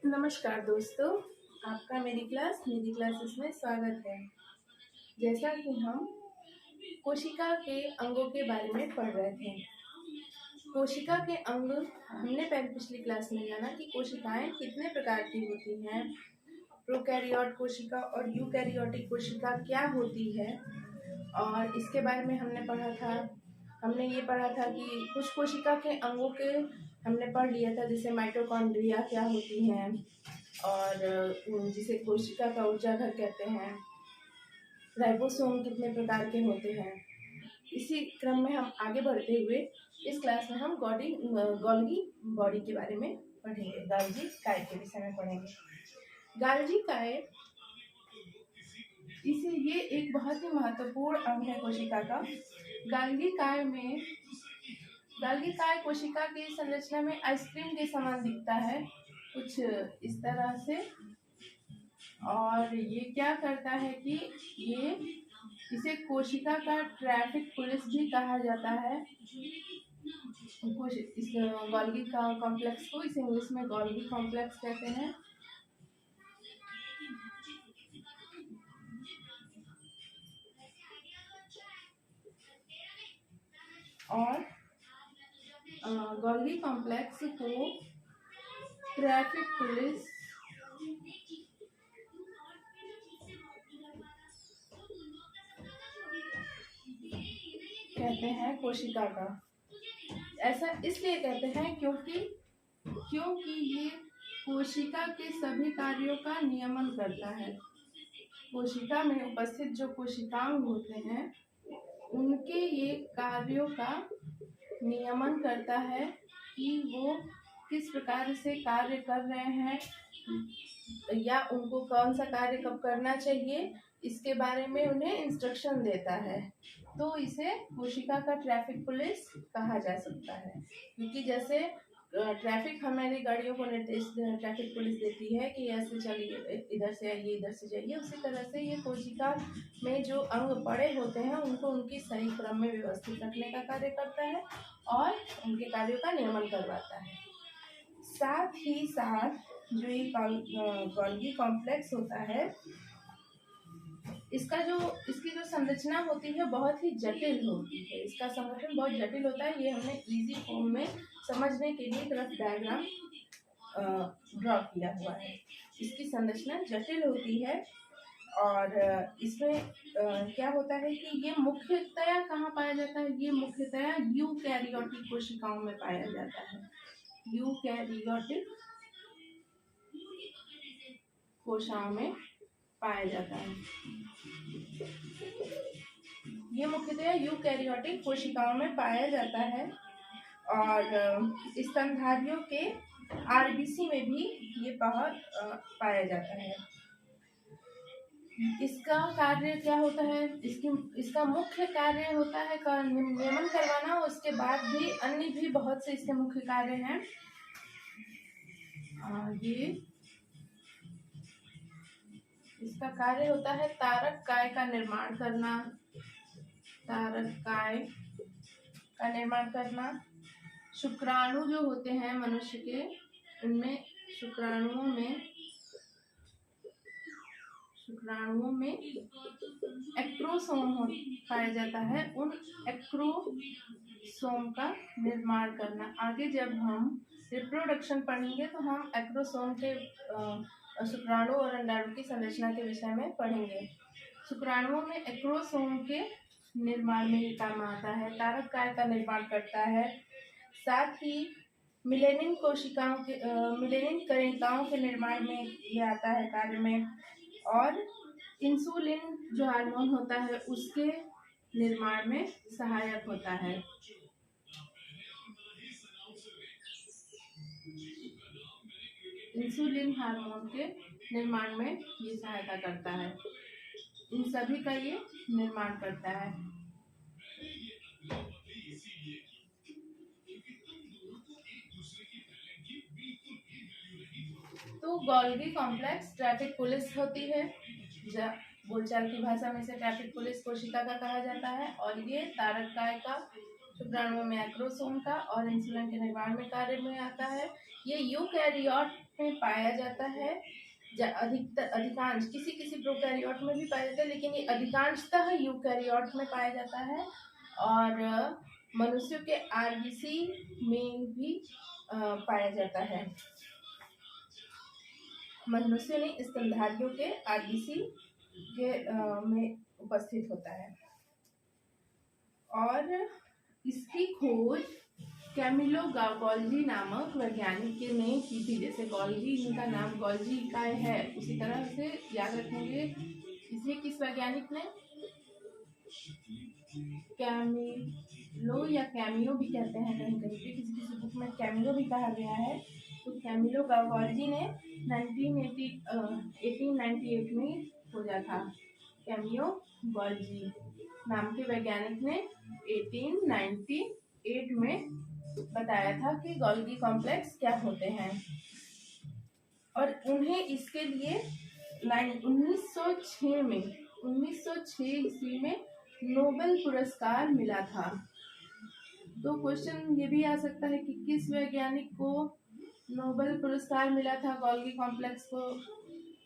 नमस्कार दोस्तों, आपका मेरी क्लासेस में स्वागत है। जैसा कि हम कोशिका के अंगों के बारे में पढ़ रहे थे। कोशिका के अंग हमने पहले पिछली क्लास में जाना कि कोशिकाएं कितने प्रकार की होती हैं, प्रोकैरियोट कोशिका और यूकैरियोटिक कोशिका क्या होती है, और इसके बारे में हमने ये पढ़ा था कि कुछ कोशिका के अंगों के हमने पढ़ लिया था, जैसे माइटोकॉन्ड्रिया क्या होती हैं और जिसे कोशिका का ऊर्जा घर कहते हैं, राइबोसोम कितने प्रकार के होते हैं। इसी क्रम में हम आगे बढ़ते हुए इस क्लास में हम गोल्गी बॉडी के बारे में पढ़ेंगे, गाल्गी काय के विषय में पढ़ेंगे। गाल्गी काय ये एक बहुत ही महत्वपूर्ण अंग है कोशिका का। गाल्गी काय कोशिका की संरचना में आइसक्रीम के समान दिखता है, कुछ इस तरह से। और ये क्या करता है कि इसे कोशिका का ट्रैफिक पुलिस भी कहा जाता है। इस गोल्गी का कॉम्प्लेक्स को इसे इंग्लिश में गोल्गी कॉम्प्लेक्स कहते हैं। और गोल्गी कॉम्प्लेक्स को ट्रैफिक पुलिस कहते हैं कोशिका का। ऐसा इसलिए कहते हैं क्योंकि ये कोशिका के सभी कार्यों का नियमन करता है। कोशिका में उपस्थित जो कोशिकांग होते हैं उनके ये कार्यों का नियमन करता है कि वो किस प्रकार से कार्य कर रहे हैं या उनको कौन सा कार्य कब करना चाहिए, इसके बारे में उन्हें इंस्ट्रक्शन देता है। तो इसे कोशिका का ट्रैफिक पुलिस कहा जा सकता है, क्योंकि जैसे ट्रैफिक हमारी गाड़ियों को निर्देश ट्रैफिक पुलिस देती है कि ऐसे चलिए, इधर से आइए, इधर से जाइए, उसी तरह से ये कोशिका में जो अंग पड़े होते हैं उनको उनकी सही क्रम में व्यवस्थित रखने का कार्य करता है और उनके कार्यों का नियमन करवाता है। साथ ही साथ जो ये गोल्गी कॉम्प्लेक्स होता है, इसकी जो संरचना होती है बहुत ही जटिल होती है। इसका संगठन बहुत जटिल होता है। ये हमने इजी फॉर्म में समझने के लिए एक रफ डायग्राम ड्रॉ किया हुआ है। इसकी संरचना जटिल होती है और इसमें क्या होता है कि ये मुख्यतया कहाँ पाया जाता है? ये मुख्यतया यूकैरियोटिक कोशिकाओं में पाया जाता है। यूकैरियोटिक कोशिकाओं में पाया जाता है। ये मुख्यतः यूकैरियोटिक कोशिकाओं में पाया जाता है और स्तनधारियों के आरबीसी में भी ये पाया जाता है। इसका कार्य क्या होता है? इसका मुख्य कार्य होता है नियमन करवाना। उसके बाद भी अन्य भी बहुत से इसके मुख्य कार्य हैं। ये इसका कार्य होता है तारक काय का निर्माण करना, शुक्राणु जो होते हैं मनुष्य के, उनमें शुक्राणुओं में एक्रोसोम पाया जाता है। उन एक्रोसोम का निर्माण करना। आगे जब हम रिप्रोडक्शन पढ़ेंगे तो हम एक्रोसोम के शुक्राणु और अंडाणु की संरचना के विषय में पढ़ेंगे। शुक्राणुओं में एक्रोसोम के निर्माण में ये काम आता है। तारक काय का निर्माण करता है। साथ ही मिलेनिन कणिकाओं के निर्माण में ये आता है कार्य में, और इंसुलिन जो हार्मोन होता है उसके निर्माण में सहायक होता है। इंसुलिन हार्मोन के निर्माण में ये सहायता करता है। इन सभी का ये निर्माण करता है। तो गोल्गी कॉम्प्लेक्स ट्रैफिक पुलिस होती है। बोलचाल की भाषा में इसे ट्रैफिक पुलिस कोशिका का कहा जाता है। और ये तारक काय का शुक्राणुओं में एक्रोसोम का और इंसुलिन के निर्माण में कार्य में आता है। ये यूकैरियोट में पाया जाता है। अधिकांश किसी किसी प्रोकैरियोट में भी पाया जाता है, लेकिन ये अधिकांशतः यूकैरियोट में पाया जाता है। और मनुष्यों के आरबीसी में भी पाया जाता है। मनुष्य ने स्तनधारियों के आरबीसी के में उपस्थित होता है। और इसकी खोज कैमिलो गोल्जी नामक वैज्ञानिक ने की थी। जैसे गोल्जी, इनका नाम गोल्जी का है, उसी तरह से याद रखेंगे। इसे किस वैज्ञानिक ने, कैमिलो या कैमियो भी कहते हैं कहीं कहीं पे, किसी किसी बुक में कैमिलो भी कहा गया है। तो कैमिलो गोल्जी ने 1898 में खोजा था। कैमिलो गोल्जी नाम के वैज्ञानिक ने 1898 में बताया था कि गोल्गी कॉम्प्लेक्स क्या होते हैं। और उन्हें इसके लिए 1906 ईस्वी में नोबेल पुरस्कार मिला था। तो क्वेश्चन ये भी आ सकता है कि किस वैज्ञानिक को नोबेल पुरस्कार मिला था गोल्गी कॉम्प्लेक्स को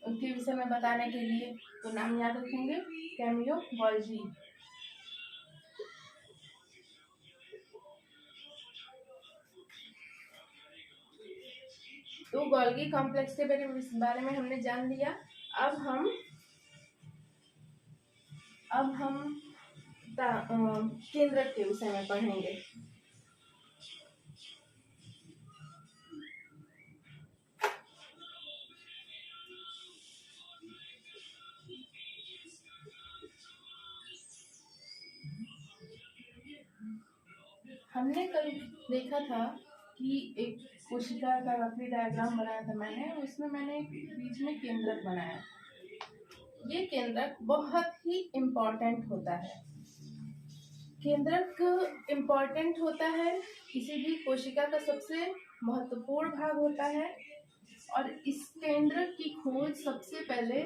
के विषय में बताने के लिए। तो नाम याद रखेंगे, कैमिलो गोल्जी। तो गोल्गी कॉम्प्लेक्स के बारे में हमने जान लिया। अब हम केंद्रक के विषय में पढ़ेंगे। हमने कल देखा था कि एक कोशिका का वक्री डायग्राम बनाया था मैंने, उसमें मैंने बीच में केंद्रक बनाया। ये केंद्रक बहुत ही इम्पोर्टेंट होता है। केंद्रक इम्पोर्टेंट होता है, किसी भी कोशिका का सबसे महत्वपूर्ण भाग होता है। और इस केंद्रक की खोज सबसे पहले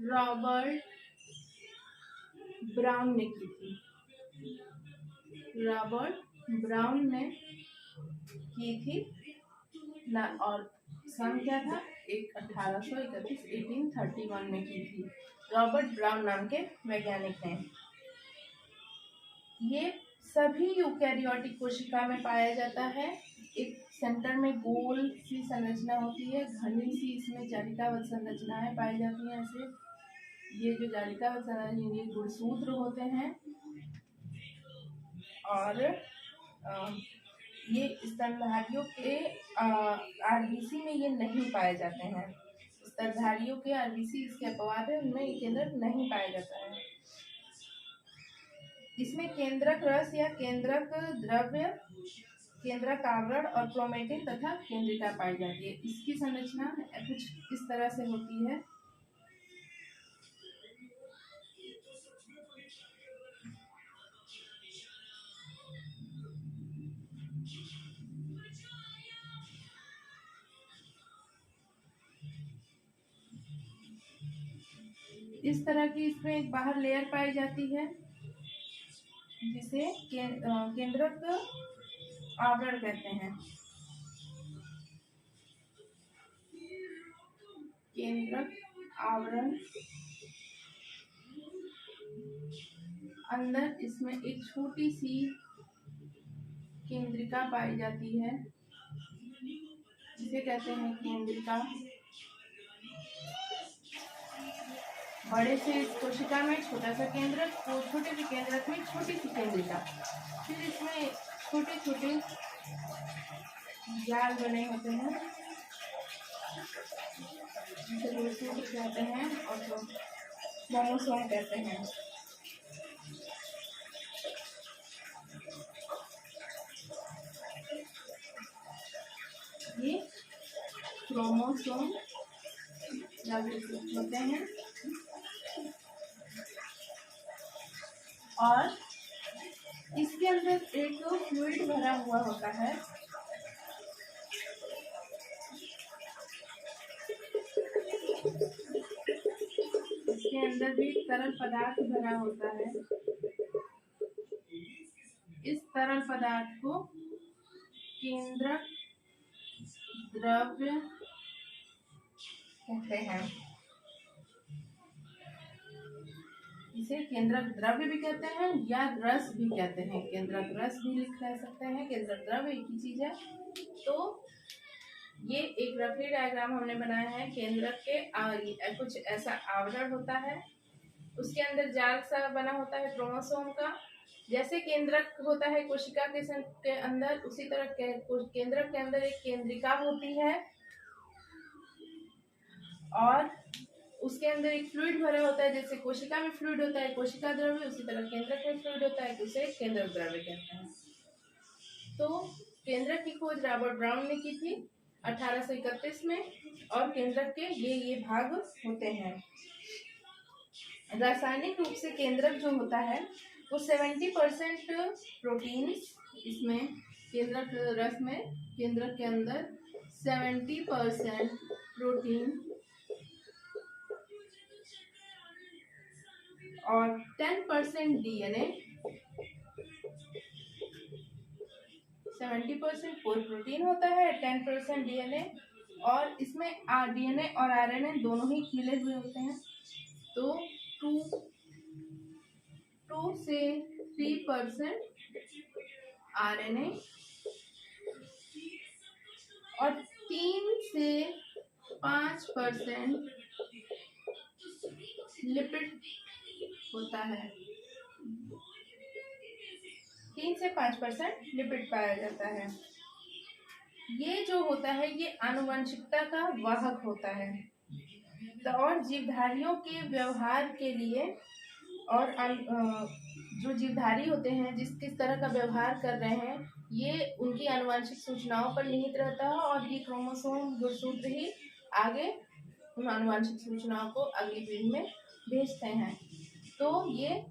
रॉबर्ट ब्राउन ने की थी। रॉबर्ट ब्राउन ने की थी ना, और सन क्या था, 1831 में की थी। रॉबर्ट ब्राउन नाम के वैज्ञानिक ने। ये सभी यूकैरियोटिक कोशिका में पाया जाता है। एक सेंटर में गोल सी संरचना होती है, घनी सी, इसमें जालिकावत संरचनाएं पाई जाती हैं। ऐसे ये जो जालिकावत संरचना, ये गुणसूत्र होते हैं। और ये स्तनधारियों के आरबीसी में ये नहीं पाए जाते हैं। स्तनधारियों के आरबीसी इसके अपवाद है, उनमें ये केंद्रक नहीं पाया जाता है। इसमें केंद्रक रस या केंद्रक द्रव्य, केंद्रक आवरण और क्रोमेटिन तथा केंद्रिका पाई जाती है। इसकी संरचना कुछ इस तरह से होती है। इस तरह की इसमें एक बाहर लेयर पाई जाती है, जिसे केंद्रक आवरण कहते हैं। केंद्रक आवरण, अंदर इसमें एक छोटी सी केंद्रिका पाई जाती है, जिसे कहते हैं केंद्रिका। बड़े से कोशिका में छोटा सा केंद्रक, छोटे से केंद्रक में छोटी सी केंद्रिका, फिर इसमें छोटे छोटे जाल बने होते हैं, जिसे गुणसूत्र कहते हैं और क्रोमोसोम कहते हैं। ये क्रोमोसोम होते हैं। और इसके अंदर एक फ्लूइड भरा हुआ होता है, इसके अंदर भी तरल पदार्थ भरा होता है। इस तरल पदार्थ को केंद्रक द्रव्य कहते हैं। इसे केंद्रक द्रव्य भी कहते हैं या रस भी कहते हैं। केंद्रक रस भी लिख सकते हैं, केंद्रक द्रव्य एक ही चीज है। तो ये एक रफली डायग्राम हमने बनाया है। केंद्रक के कुछ ऐसा आवरण होता है, उसके अंदर जाल सा बना होता है क्रोमोसोम का। जैसे केंद्रक होता है कोशिका के अंदर, उसी तरह केंद्रक के अंदर एक केंद्रिका होती है और उसके अंदर एक फ्लूइड भरा होता है। जैसे कोशिका में फ्लूइड होता है कोशिका द्रव्य, उसी तरह केंद्रक में फ्लूइड होता है, उसे केंद्रक द्रव्य कहते हैं। तो केंद्रक की खोज रॉबर्ट ब्राउन ने की थी 1831 में, और केंद्रक के ये भाग होते हैं। रासायनिक रूप से केंद्रक जो होता है वो 70% प्रोटीन, इसमें केंद्रक रस में केंद्रक के अंदर 70% प्रोटीन और 10% डीएनए, 70% प्रोटीन होता है, 10% डीएनए, और इसमें डीएनए और आरएनए दोनों ही मिले हुए होते हैं। तो 2 से 3% आरएनए और 3 से 5% लिपिड होता है। 3 से 5% लिपिड पाया जाता है। ये जो होता है ये आनुवंशिकता का वाहक होता है। तो और जीवधारियों के व्यवहार के लिए, और जो जीवधारी होते हैं जिस किस तरह का व्यवहार कर रहे हैं, ये उनकी आनुवंशिक सूचनाओं पर निहित रहता है, और ये क्रोमोसोम गुणसूत्र ही आगे उन आनुवंशिक सूचनाओं को अगली पीढ़ी में भेजते हैं। तो ये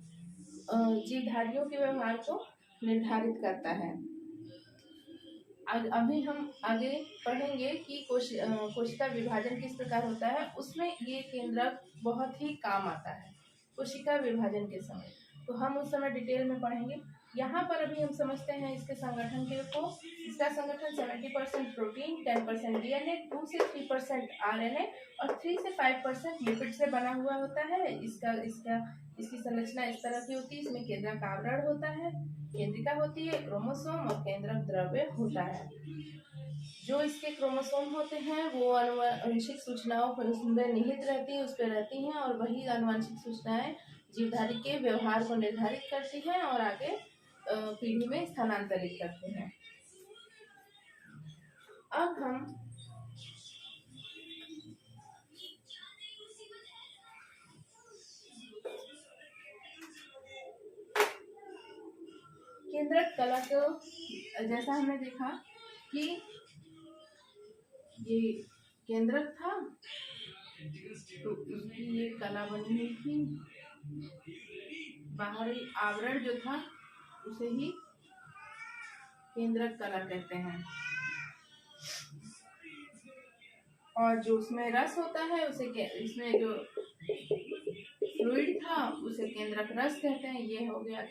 जीवधारियों के व्यवहार को निर्धारित करता है। अभी हम आगे पढ़ेंगे कि कोशिका विभाजन किस प्रकार होता है। उसमें ये केंद्रक बहुत ही काम आता है कोशिका विभाजन के समय, तो हम उस समय डिटेल में पढ़ेंगे। यहाँ पर अभी हम समझते हैं इसके संगठन को। इसका संगठन 70% प्रोटीन, 10% डीएनए, 2 से 3% आरएनए और 3 से 5% लिपिड से बना हुआ होता है। इसकी संरचना इस तरह की होती है। इसमें केंद्रक आवरण होता है, केंद्रिका होती है, क्रोमोसोम और केंद्रक द्रव्य होता है। जो इसके क्रोमोसोम होते हैं वो आनुवंशिक सूचनाओं पर उसमें निहित रहती है, उस पर रहती हैं, और वही आनुवंशिक सूचनाएं जीवधारी के व्यवहार को निर्धारित करती हैं और आगे पीढ़ी में स्थानांतरित करते हैं। अब हम केंद्रक कला को, जैसा हमने देखा कि ये केंद्रक था तो उसकी ये कला बनी हुई थी। बाहरी आवरण जो था उसे ही केंद्रक कला कहते हैं, और जो उसमें रस होता है उसे इसमें जो फ्लूइड था उसे केंद्रक रस कहते हैं। ये हो गया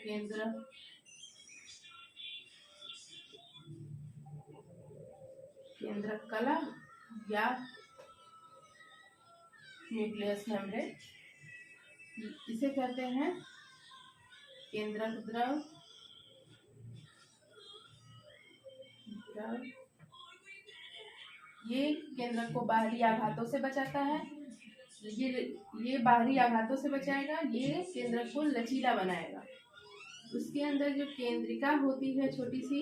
केंद्रक कला या न्यूक्लियस मेम्ब्रेन, इसे कहते हैं केंद्रक द्रव। ये केंद्रक को बाहरी आघातों से बचाता है। ये बाहरी आघातों से बचाएगा, ये केंद्रक को लचीला बनाएगा। उसके अंदर जो केंद्रिका होती है छोटी सी,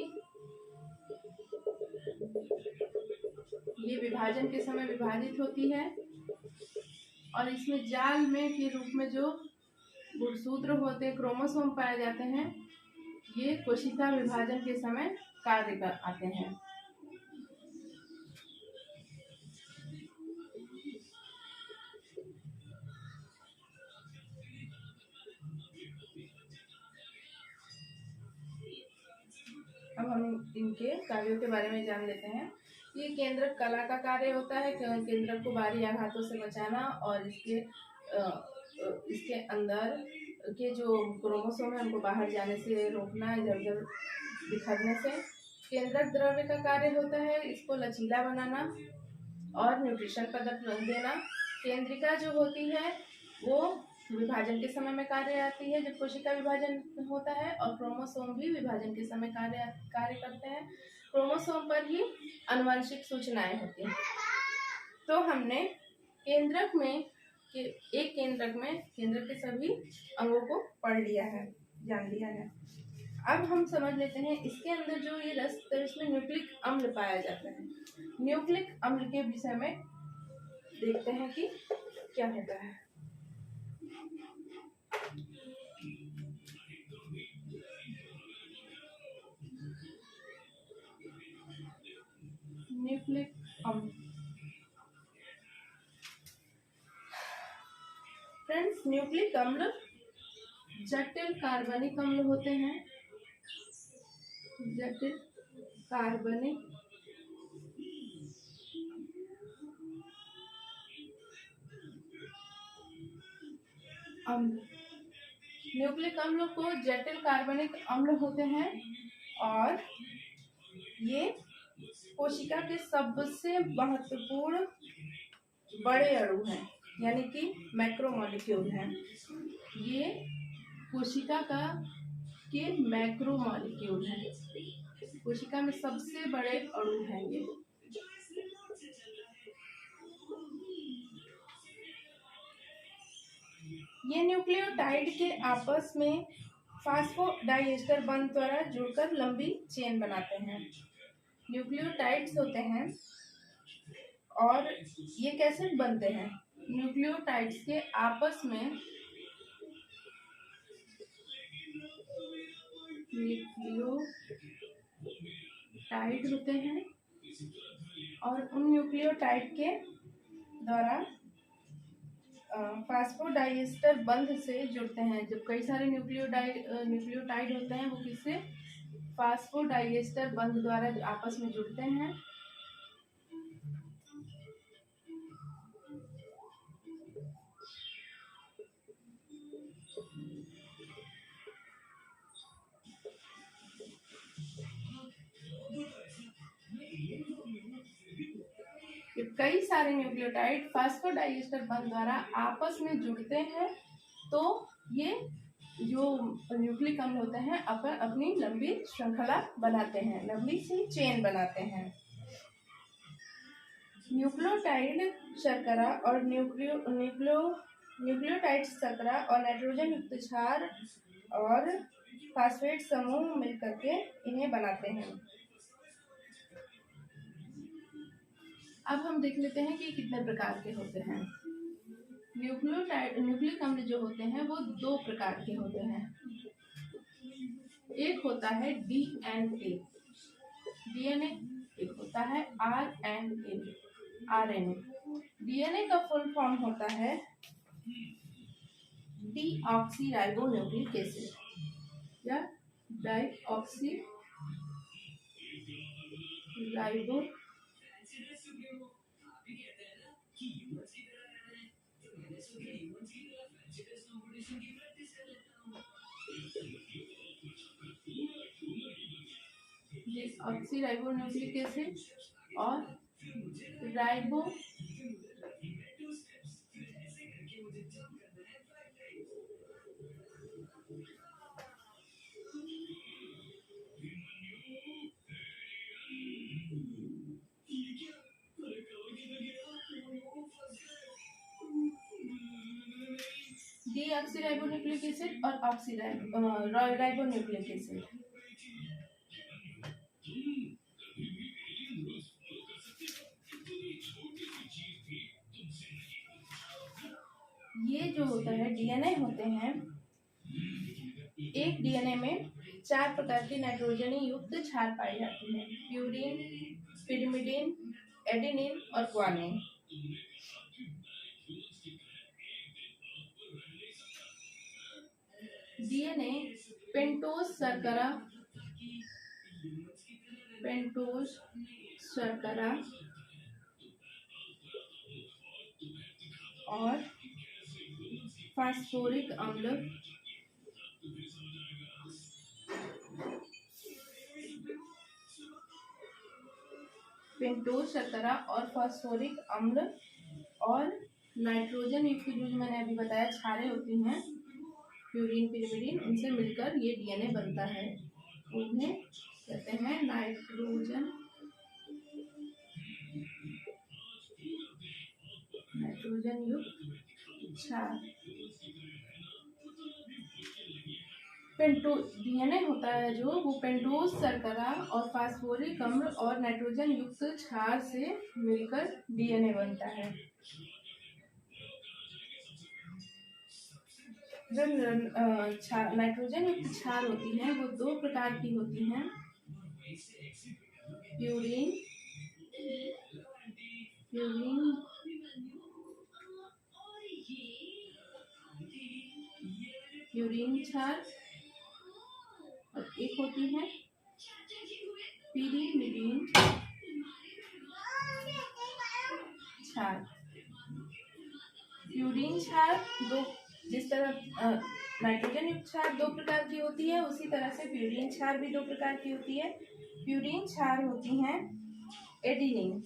ये विभाजन के समय विभाजित होती है, और इसमें जाल में के रूप में जो गुणसूत्र होते, क्रोमोसोम पाए जाते हैं, ये कोशिका विभाजन के समय कार्य कर आते हैं। अब हम इनके कार्यों के बारे में जान लेते हैं। ये केंद्रक कला का कार्य होता है केंद्रक को बाहरी आघातों से बचाना, और इसके अंदर के जो क्रोमोसोम है उनको बाहर जाने से रोकना, इधर उधर बिखरने से। केंद्रक द्रव्य का कार्य होता है इसको लचीला बनाना और न्यूट्रिशन पदार्थ देना। केंद्रिका जो होती है वो विभाजन के समय में कार्य आती है जब कोशिका विभाजन होता है, और क्रोमोसोम भी विभाजन के समय कार्य करते हैं। क्रोमोसोम पर ही आनुवंशिक सूचनाएं होती हैं। तो हमने केंद्रक में एक केंद्रक के सभी अंगों को पढ़ लिया है, जान लिया है। अब हम समझ लेते हैं इसके अंदर जो ये रस है इसमें न्यूक्लिक अम्ल पाया जाता है। न्यूक्लिक अम्ल के विषय में देखते हैं कि क्या होता है। न्यूक्लिक अम्ल, फ्रेंड्स, न्यूक्लिक अम्ल जटिल कार्बनिक अम्ल होते हैं। जटिल कार्बनिक अम्ल, न्यूक्लिक अम्ल को जटिल कार्बनिक अम्ल होते हैं और ये कोशिका के सबसे महत्वपूर्ण बड़े अणु हैं, यानी कि मैक्रोमोलिक्यूल हैं। ये कोशिका के मैक्रोमोलिक्यूल हैं, कोशिका में सबसे बड़े अणु हैं ये न्यूक्लियोटाइड के आपस में फास्फोडाइएस्टर बंध द्वारा जुड़कर लंबी चेन बनाते हैं। न्यूक्लियोटाइड्स होते हैं और ये कैसे बनते हैं? न्यूक्लियोटाइड्स के आपस में न्यूक्लियोटाइड होते हैं और उन न्यूक्लियोटाइड के द्वारा फास्फोडाइएस्टर बंध से जुड़ते हैं। जब कई सारे न्यूक्लियोटाइड होते हैं वो किससे? फास्फोडाइएस्टर बंध द्वारा आपस में जुड़ते हैं। कई सारे न्यूक्लियोटाइड फास्फोडाइएस्टर बंध द्वारा आपस में जुड़ते हैं तो ये जो न्यूक्लिक अम्ल होते हैं अपनी लंबी श्रृंखला बनाते हैं, लंबी सी चेन बनाते हैं। न्यूक्लियोटाइड शर्करा और न्यूक्लियोटाइड शर्करा और नाइट्रोजन युक्त क्षार और फास्फेट समूह मिलकर के इन्हें बनाते हैं। अब हम देख लेते हैं कि कितने प्रकार के होते हैं। न्यूक्लिक अम्ल जो होते हैं वो दो प्रकार के होते हैं। एक होता है डीएनए, एक होता है आरएनए। डीएनए का फुल फॉर्म होता है डीऑक्सीराइबोन्यूक्लिक एसिड या डाइऑक्सीराइबो ऑक्सीराइबोन्यूक्लिक एसिड और राइबो डीऑक्सीराइबोन्यूक्लिक एसिड और राइबोन्यूक्लिक एसिड। ये जो होता है डीएनए होते हैं, एक डीएनए में 4 प्रकार की नाइट्रोजनी युक्त क्षार पाई जाती है, प्यूरिन, पिरिमिडिन, एडेनिन और ग्वानिन। डीएनए पेंटोज शर्करा और फास्फोरिक अम्ल पेंटोज शर्करा और फास्फोरिक अम्ल और नाइट्रोजन युक्त जो मैंने अभी बताया क्षारें होती हैं प्यूरीन पिरिमिडीन, उनसे मिलकर ये डीएनए बनता है। उन्हें कहते हैं नाइट्रोजन युक्त क्षार। डीएनए होता है जो वो पेंटोज शर्करा और फास्फोरिक अम्ल और नाइट्रोजन युक्त क्षार से मिलकर डीएनए बनता है। जो नाइट्रोजन युक्त क्षार होती हैं वो दो प्रकार की होती हैं, प्यूरीन क्षार और एक होती है पिरिमिडीन क्षार। प्यूरीन क्षार दो, जिस तरह नाइट्रोजन युक्त क्षार दो प्रकार की होती है उसी तरह से प्यूरीन क्षार भी दो प्रकार की होती है। प्यूरीन क्षार होती हैं एडिनिन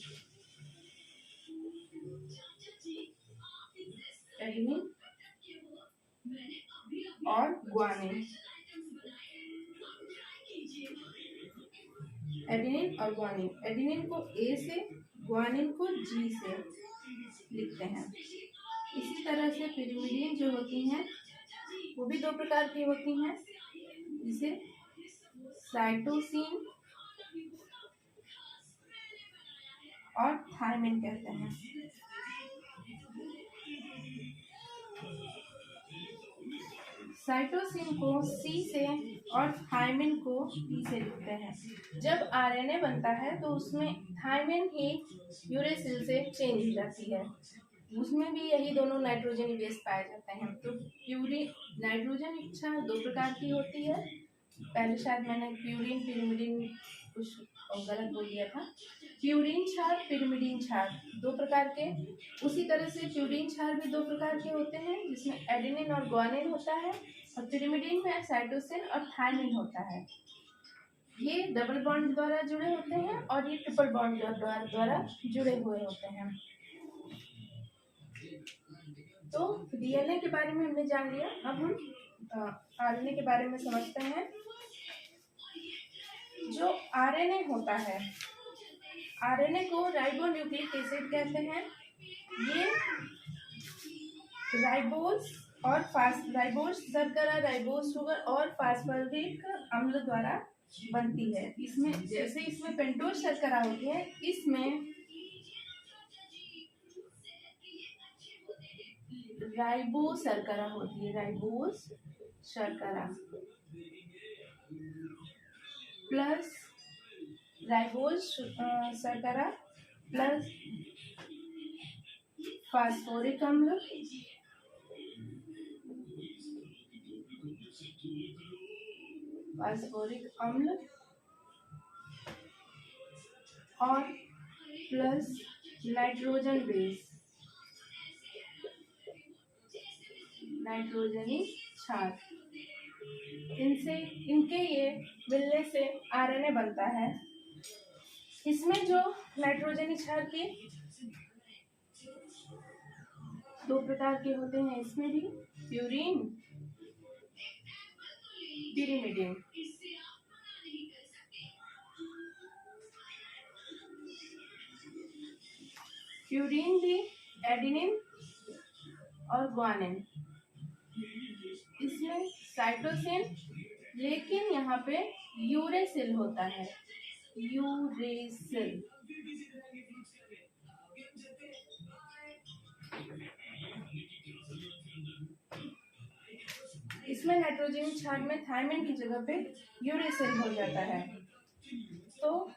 और ग्वानिन। एडिनिन को ए से, ग्वानिन को जी से लिखते हैं। इसी तरह से पिरिमिडीन जो होती हैं वो भी दो प्रकार की होती हैं, जिसे साइटोसिन और थायमिन कहते हैं। साइटोसिन को सी से और थायमिन को पी से लिखते हैं। जब आरएनए बनता है तो उसमें थायमिन ही यूरेसिल से चेंज हो जाती है, उसमें भी यही दोनों नाइट्रोजन बेस पाए जाते हैं। तो नाइट्रोजन इच्छा दो प्रकार की होती है। पहले शायद मैंने प्यूरीन पिरिमिडीन कुछ गलत बोल दिया था। प्यूरीन क्षार पिरिमिडीन क्षार दो प्रकार के, उसी तरह से प्यूरीन क्षार भी दो प्रकार के होते हैं, जिसमें एडेनिन और ग्वानिन होता है और पिरिमिडीन में साइटोसिन और थायमिन होता है। ये डबल बॉन्ड द्वारा जुड़े होते हैं और ये ट्रिपल बॉन्ड द्वारा जुड़े हुए होते हैं। तो डीएनए के बारे में हमने जान लिया। अब हम आरएनए के बारे में समझते हैं। जो आरएनए होता है, आरएनए को राइबोन्यूक्लिक एसिड कहते हैं। ये राइबोज शर्करा, राइबोज शुगर और फास्फोरिक अम्ल द्वारा बनती है। इसमें जैसे इसमें पेंटोज शर्करा होती है, इसमें राइबोज शर्करा होती है। राइबोज शर्करा प्लस राइबोज शर्करा प्लस फास्फोरिक अम्ल और प्लस नाइट्रोजन बेस, नाइट्रोजनी क्षार। इनके ये मिलने से आरएनए बनता है। इसमें जो नाइट्रोजनी क्षार के दो प्रकार के होते हैं, इसमें भी प्यूरीन पिरिमिडीन। प्यूरीन भी एडेनिन और ग्वानिन, इसमें साइटोसिन, लेकिन यहाँ पे यूरेसिल होता है, यूरेसिल। इसमें नाइट्रोजन क्षार में थायमिन की जगह पे यूरेसिल हो जाता है। तो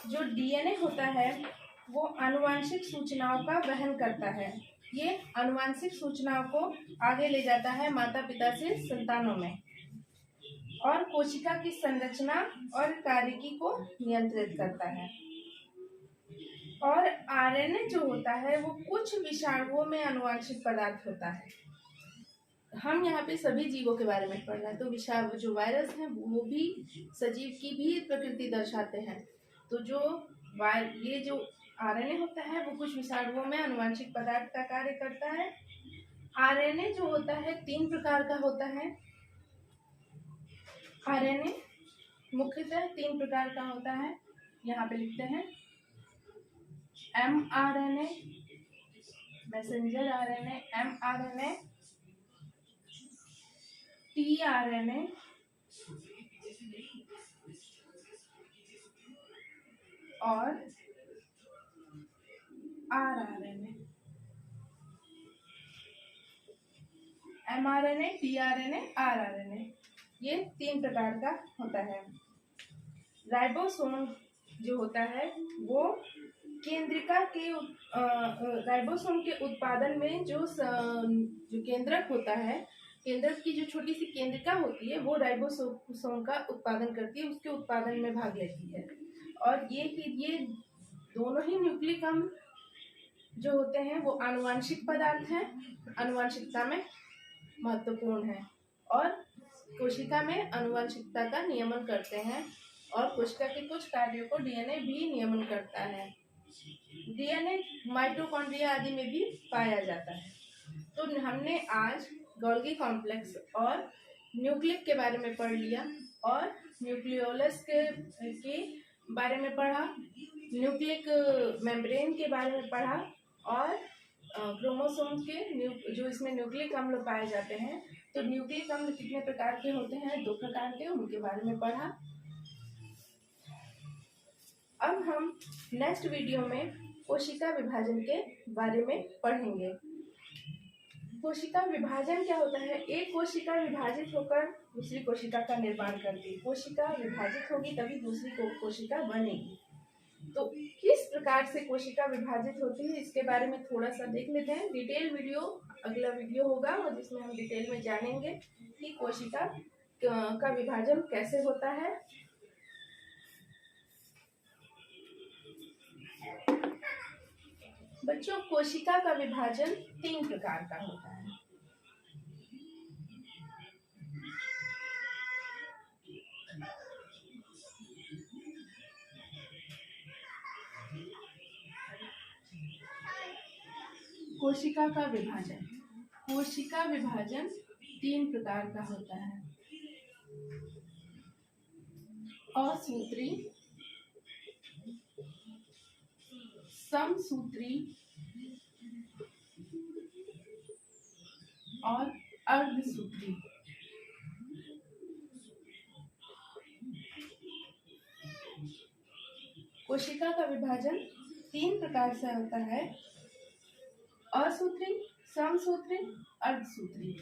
जो डीएनए होता है वो आनुवांशिक सूचनाओं का वहन करता है। ये आनुवांशिक सूचनाओं को आगे ले जाता है माता पिता से संतानों में और कोशिका की संरचना और कार्यकी को नियंत्रित करता है। और आरएनए जो होता है वो कुछ विषाणुओं में आनुवांशिक पदार्थ होता है। हम यहाँ पे सभी जीवों के बारे में पढ़ रहे हैं, तो विषाणु जो वायरस हैं वो भी सजीव की भी प्रकृति दर्शाते हैं। तो जो ये जो आरएनए होता है वो कुछ विषाणुओं में आनुवंशिक पदार्थ का कार्य करता है। आरएनए जो होता है 3 प्रकार का होता है। आरएनए मुख्यतः 3 प्रकार का होता है। यहाँ पे लिखते हैं mRNA, messenger RNA, mRNA, tRNA और rRNA। mRNA, tRNA, rRNA ये 3 प्रकार का होता है। राइबोसोम जो होता है वो केंद्रिका के राइबोसोम के उत्पादन में जो केंद्रक होता है, केंद्रक की जो छोटी सी केंद्रिका होती है वो राइबोसोम का उत्पादन करती है, उसके उत्पादन में भाग लेती है। और ये दोनों ही न्यूक्लिक अम्ल जो होते हैं वो आनुवांशिक पदार्थ हैं, आनुवांशिकता में महत्वपूर्ण है और कोशिका में आनुवांशिकता का नियमन करते हैं। और कोशिका के कुछ कार्यों को डीएनए भी नियमन करता है। डीएनए माइटोकॉन्ड्रिया आदि में भी पाया जाता है। तो हमने आज गोल्गी कॉम्प्लेक्स और न्यूक्लिक के बारे में पढ़ लिया और न्यूक्लियोलस के बारे में पढ़ा, न्यूक्लिक मेम्ब्रेन के बारे में पढ़ा और क्रोमोसोम के जो इसमें न्यूक्लिक अम्ल पाए जाते हैं। तो न्यूक्लिक अम्ल कितने प्रकार के होते हैं? 2 प्रकार के, उनके बारे में पढ़ा। अब हम नेक्स्ट वीडियो में कोशिका विभाजन के बारे में पढ़ेंगे। कोशिका विभाजन क्या होता है? एक कोशिका विभाजित होकर दूसरी कोशिका का निर्माण करती है। कोशिका विभाजित होगी तभी दूसरी कोशिका बनेगी। तो किस प्रकार से कोशिका विभाजित होती है इसके बारे में थोड़ा सा देख लेते हैं। डिटेल वीडियो अगला वीडियो होगा और जिसमें हम डिटेल में जानेंगे कि कोशिका का विभाजन कैसे होता है। बच्चों, कोशिका का विभाजन 3 प्रकार का होता है। कोशिका का विभाजन 3 प्रकार का होता है। असूत्री, समसूत्री और अर्धसूत्री। कोशिका का विभाजन 3 प्रकार से होता है। असूत्री, समसूत्री, अर्धसूत्री।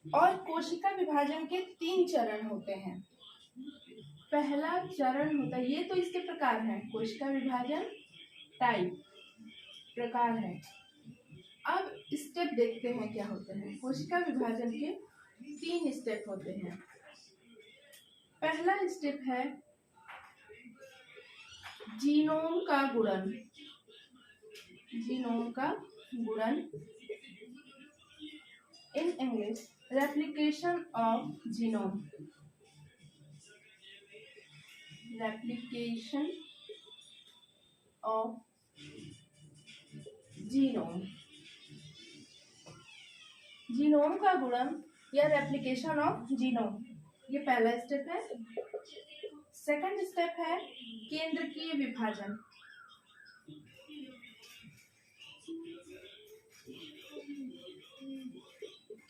और कोशिका विभाजन के 3 चरण होते हैं। पहला चरण होता है, ये तो इसके प्रकार हैं। कोशिका विभाजन टाइप प्रकार है। अब स्टेप देखते हैं क्या होते हैं। कोशिका विभाजन के 3 स्टेप होते हैं। पहला स्टेप है जीनोम का गुणन। जीनोम का गुणन, in English replication of genome. Replication of genome. Genome का गुणन या रेप्लिकेशन ऑफ जीनोम, ये पहला स्टेप है। सेकंड स्टेप है केंद्रकीय विभाजन।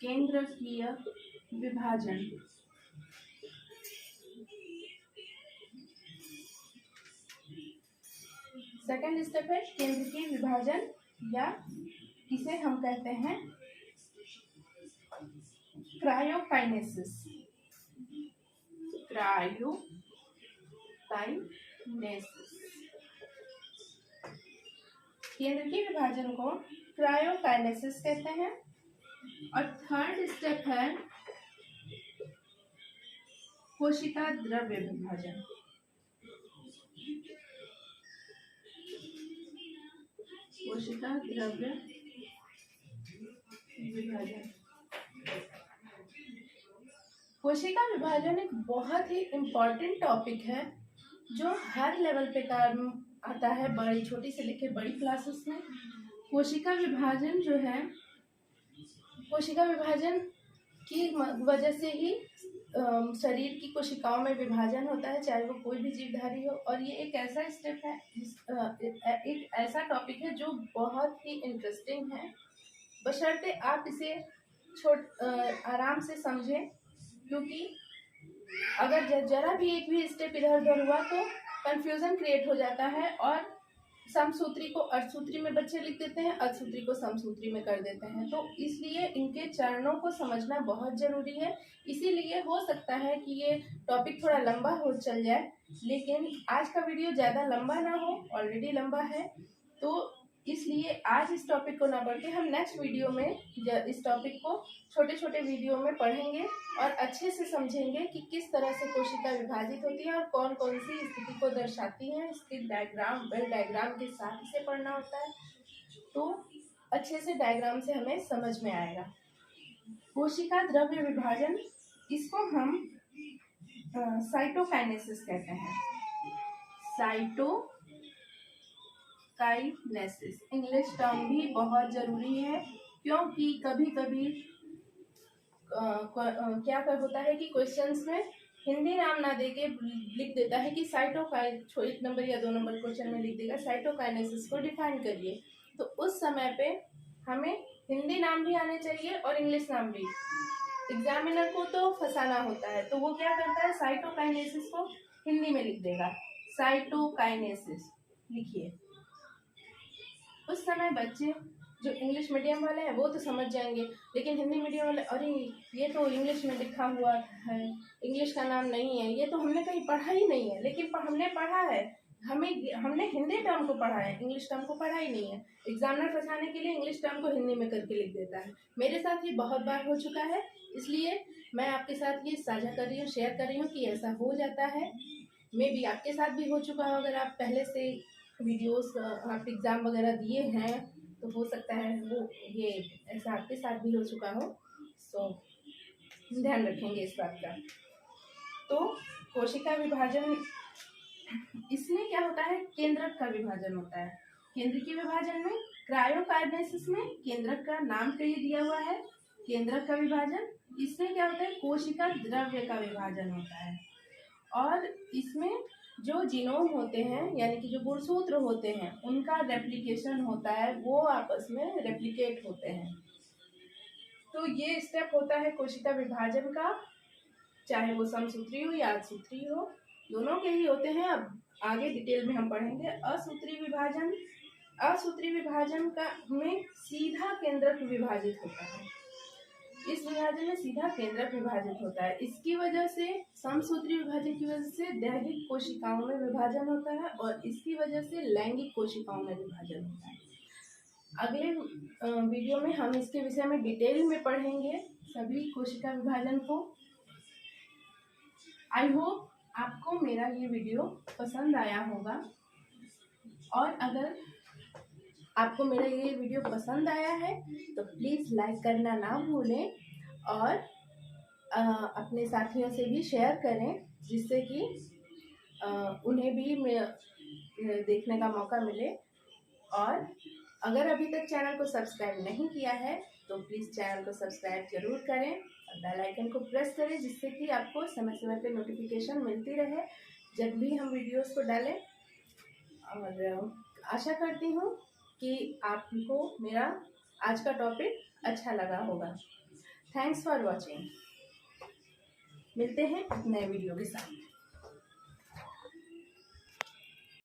केंद्रकीय विभाजन। सेकंड स्टेप है केंद्रकीय विभाजन या इसे हम कहते हैं क्रायोकाइनेसिस। केंद्रकीय विभाजन को क्रायोकाइनेसिस कहते हैं। और थर्ड स्टेप है कोशिका द्रव्य विभाजन। कोशिका द्रव्य विभाजन। कोशिका विभाजन एक बहुत ही इम्पॉर्टेंट टॉपिक है जो हर लेवल पे काम आता है, बड़ी छोटी से लेकर बड़ी क्लासेस में। कोशिका विभाजन जो है, कोशिका विभाजन की वजह से ही शरीर की कोशिकाओं में विभाजन होता है, चाहे वो कोई भी जीवधारी हो। और ये एक ऐसा स्टेप है, एक ऐसा टॉपिक है जो बहुत ही इंटरेस्टिंग है, बशर्ते आप इसे आराम से समझें, क्योंकि अगर जरा भी एक भी स्टेप इधर उधर हुआ तो कंफ्यूजन क्रिएट हो जाता है और समसूत्री को अर्धसूत्री में बच्चे लिख देते हैं, अर्धसूत्री को समसूत्री में कर देते हैं। तो इसलिए इनके चरणों को समझना बहुत जरूरी है। इसीलिए हो सकता है कि ये टॉपिक थोड़ा लंबा हो चल जाए, लेकिन आज का वीडियो ज़्यादा लंबा ना हो, ऑलरेडी लंबा है, तो इसलिए आज इस टॉपिक को ना पढ़ के हम नेक्स्ट वीडियो में इस टॉपिक को छोटे छोटे वीडियो में पढ़ेंगे और अच्छे से समझेंगे कि किस तरह से कोशिका विभाजित होती है और कौन कौन सी स्थिति को दर्शाती है। इसके डायग्राम, वेल डायग्राम के साथ इसे पढ़ना होता है, तो अच्छे से डायग्राम से हमें समझ में आएगा। कोशिका द्रव्य विभाजन, इसको हम साइटोकाइनेसिस कहते हैं। साइटोकाइनेसिस इंग्लिश टर्म भी बहुत ज़रूरी है, क्योंकि कभी कभी क्या होता है कि क्वेश्चंस में हिंदी नाम ना देके लिख देता है कि एक नंबर या 2 नंबर क्वेश्चन में लिख देगा साइटोकाइनेसिस को डिफाइन करिए। तो उस समय पे हमें हिंदी नाम भी आने चाहिए और इंग्लिश नाम भी। एग्जामिनर को तो फंसाना होता है, तो वो क्या करता है, साइटोकाइनेसिस को हिंदी में लिख देगा, साइटोकाइनेसिस लिखिए। उस समय बच्चे जो इंग्लिश मीडियम वाले हैं वो तो समझ जाएंगे, लेकिन हिंदी मीडियम वाले, अरे ये तो इंग्लिश में लिखा हुआ है, इंग्लिश का नाम नहीं है, ये तो हमने कहीं पढ़ा ही नहीं है। लेकिन हमने पढ़ा है, हमने हिंदी टर्म को पढ़ा है, इंग्लिश टर्म को पढ़ा ही नहीं है। एग्जामिनर फंसाने के लिए इंग्लिश टर्म को हिंदी में करके लिख देता है। मेरे साथ ये बहुत बार हो चुका है, इसलिए मैं आपके साथ ये साझा कर रही हूँ, शेयर कर रही हूँ कि ऐसा हो जाता है। मे भी आपके साथ भी हो चुका हो, अगर आप पहले से वीडियोस आप एग्ज़ाम वगैरह दिए हैं तो हो सकता है वो ये ऐसा आपके साथ भी हो चुका हो। सो ध्यान रखेंगे इस बात का। तो कोशिका विभाजन, इसमें क्या होता है, केंद्रक का विभाजन होता है। केंद्रकीय विभाजन में, क्रायोकाइनेसिस में केंद्रक का नाम कहीं दिया हुआ है, केंद्रक का विभाजन। इसमें क्या होता है, कोशिका द्रव्य का विभाजन होता है। और इसमें जो जीनोम होते हैं, यानी कि जो गुणसूत्र होते हैं, उनका रेप्लिकेशन होता है, वो आपस में रेप्लिकेट होते हैं। तो ये स्टेप होता है कोशिका विभाजन का, चाहे वो समसूत्री हो या अर्धसूत्री हो, दोनों के ही होते हैं। अब आगे डिटेल में हम पढ़ेंगे। असूत्री विभाजन, असूत्री विभाजन का में सीधा केंद्रक विभाजित होता है। इस विभाजन में सीधा केंद्रक विभाजित होता है। इसकी वजह से, समसूत्री विभाजन की वजह से दैहिक कोशिकाओं में विभाजन होता है और इसकी वजह से लैंगिक कोशिकाओं में विभाजन होता है। अगले वीडियो में हम इसके विषय में डिटेल में पढ़ेंगे सभी कोशिका विभाजन को। आई होप आपको मेरा ये वीडियो पसंद आया होगा, और अगर आपको मेरा ये वीडियो पसंद आया है तो प्लीज़ लाइक करना ना भूलें और अपने साथियों से भी शेयर करें, जिससे कि उन्हें भी देखने का मौका मिले। और अगर अभी तक चैनल को सब्सक्राइब नहीं किया है तो प्लीज़ चैनल को सब्सक्राइब जरूर करें और बेल आइकन को प्रेस करें, जिससे कि आपको समय समय पे नोटिफिकेशन मिलती रहे जब भी हम वीडियोस को डालें। और आशा करती हूँ कि आपको मेरा आज का टॉपिक अच्छा लगा होगा। Thanks for watching. मिलते हैं नए वीडियो के साथ।